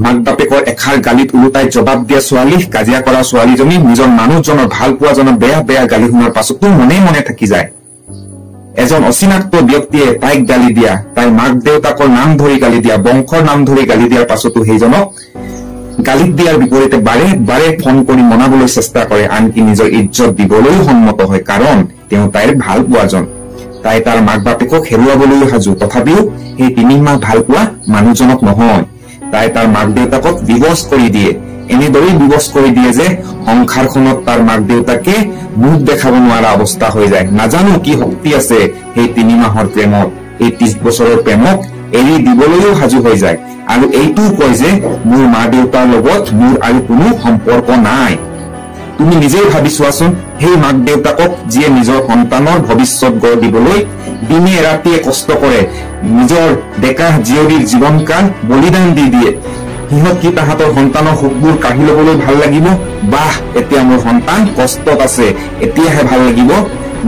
মাক বাপেকৰ এখাৰ গালিত ওলোটাই জবাব দিয়া ছোৱালী, কাজিয়া কৰা ছোৱালীজনী নিজৰ মানুহজনৰ ভাল পোৱাজনৰ বেয়া বেয়া গালি শুনাৰ পাছতো মনে মনে থাকি যায়। এজন অচিনাক্ত ব্যক্তিয়ে তাইক গালি দিয়া, তাইৰ মাক দেউতাকৰ নাম ধৰি গালি দিয়া, বংশৰ নাম ধৰি গালি দিয়াৰ পাছতো সেইজনক গালিত দিয়াৰ বিপৰীতে বাৰে বাৰে ফোন কৰি মনাবলৈ চেষ্টা কৰে, আনকি নিজৰ ইজ্জত দিবলৈও সন্মত হয়, কাৰণ তেওঁ তাইৰ ভাল পোৱাজন। তাই তাৰ মাক বাপেকক হেৰুৱাবলৈও সাজু, তথাপিও সেই 3 মাহ ভাল পোৱা মানুহজনক নহয়, তাই তাৰ মাক দেউতাকক ডিভৰ্চ কৰি দিয়ে। এনেদৰেই ডিভৰ্চ কৰি দিয়ে যে সংসাৰখনত তাৰ মাক দেউতাকে মুখ দেখাব নোৱাৰা অৱস্থা হৈ যায়। নাজানো কি শক্তি আছে সেই 3 মাহৰ প্ৰেমত, এই 30 বছৰৰ প্ৰেমক এৰি দিবলৈও সাজু হৈ যায়, আৰু এইটোও কয় যে মোৰ মা দেউতাৰ লগত মোৰ আৰু কোনো সম্পৰ্ক নাই। তুমি নিজেই ভাবি চোৱাচোন, সেই মাক দেউতাকক যিয়ে নিজৰ সন্তানৰ ভৱিষ্যত গঢ় দিবলৈ দিনে ৰাতিয়ে কষ্ট কৰে, নিজৰ ডেকা জীয়ৰীৰ জীৱনকাল বলিদান দি দিয়ে, সিহঁত কি তাহাঁতৰ সন্তানৰ সুখবোৰ কাঢ়ি ল'বলৈ ভাল লাগিব? বাহ, এতিয়া মোৰ সন্তান কষ্টত আছে, এতিয়াহে ভাল লাগিব?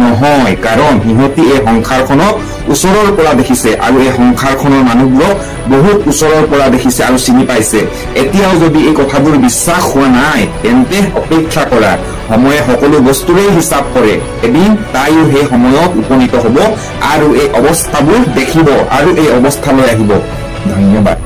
নহয়, কাৰণ সিহঁতি এই সংসাৰখনক ওচৰৰ পৰা দেখিছে, আৰু এই সংসাৰখনৰ মানুহবোৰক বহুত ওচৰৰ পৰা দেখিছে আৰু চিনি পাইছে। এতিয়াও যদি এই কথাবোৰ বিশ্বাস হোৱা নাই, তেন্তে অপেক্ষা কৰা, সময়ে সকলো বস্তুৰে হিচাপ কৰে। এদিন তাইও সেই সময়ত উপনীত হব আৰু এই অৱস্থাবোৰ দেখিব আৰু এই অৱস্থালৈ আহিব। ধন্যবাদ।